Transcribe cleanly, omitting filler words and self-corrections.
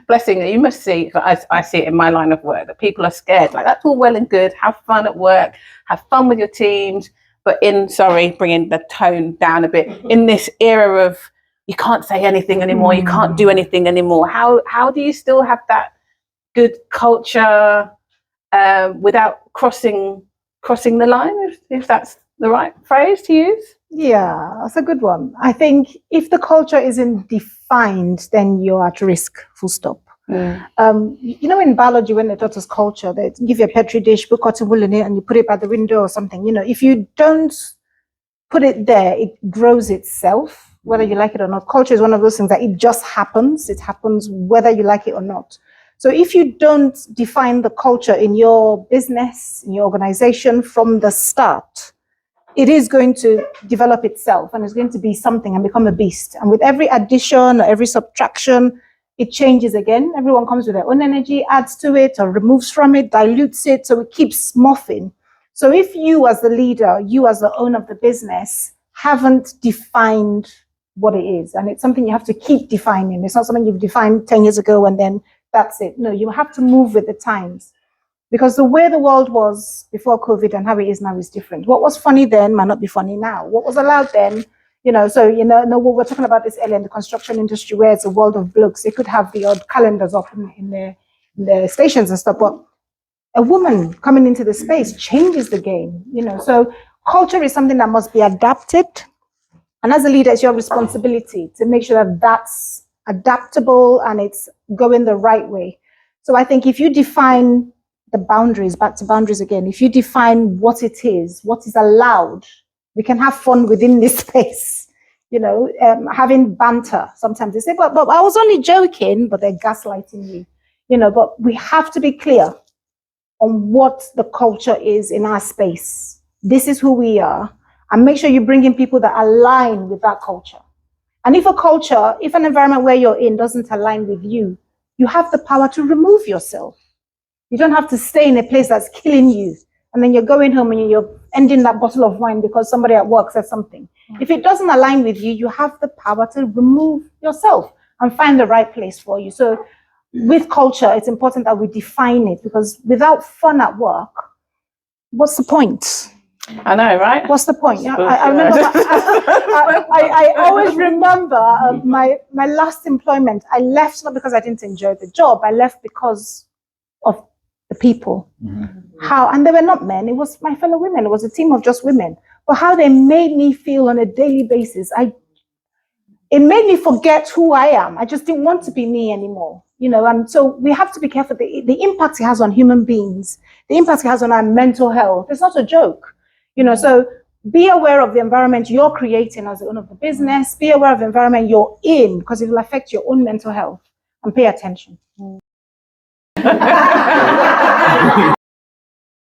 blessing, you must see, I see it in my line of work, that people are scared. Like, that's all well and good. Have fun at work, have fun with your teams. But bringing the tone down a bit, in this era of you can't say anything anymore, you can't do anything anymore. How do you still have that good culture without crossing the line, if that's the right phrase to use? Yeah, that's a good one. I think if the culture isn't defined, then you're at risk, full stop. In biology, when they taught us culture, they give you a petri dish, put cotton wool in it, and you put it by the window or something. If you don't put it there, it grows itself, whether you like it or not. Culture is one of those things that it just happens. It happens whether you like it or not. So if you don't define the culture in your business, in your organization from the start, it is going to develop itself, and it's going to be something and become a beast. And with every addition or every subtraction, it changes again. Everyone comes with their own energy, adds to it or removes from it, dilutes it. So it keeps morphing. So if you as the leader, you as the owner of the business, haven't defined what it is, and it's something you have to keep defining. It's not something you've defined 10 years ago and then that's it. No, you have to move with the times. Because the way the world was before COVID and how it is now is different. What was funny then might not be funny now. What was allowed then, we were talking about this earlier in the construction industry, where it's a world of blokes. They could have the odd calendars up in the stations and stuff, but a woman coming into the space changes the game, So culture is something that must be adapted. And as a leader, it's your responsibility to make sure that that's adaptable and it's going the right way. So I think if you define the boundaries, back to boundaries again, if you define what it is, what is allowed, we can have fun within this space, having banter. Sometimes they say, but I was only joking, but they're gaslighting you, but we have to be clear on what the culture is in our space. This is who we are, and make sure you bring in people that align with that culture. And if an environment where you're in doesn't align with you, you have the power to remove yourself. You don't have to stay in a place that's killing you, and then you're going home and you're ending that bottle of wine because somebody at work said something. If it doesn't align with you, you have the power to remove yourself and find the right place for you. So with culture, it's important that we define it, because without fun at work, what's the point? I know, right? What's the point? I remember. I always remember my last employment. I left not because I didn't enjoy the job. I left because of the people. And they were not men. It was my fellow women. It was a team of just women. But how they made me feel on a daily basis, it made me forget who I am. I just didn't want to be me anymore. And so we have to be careful. The impact it has on human beings, the impact it has on our mental health. It's not a joke. So be aware of the environment you're creating as the owner of the business. Be aware of the environment you're in, because it will affect your own mental health, and pay attention.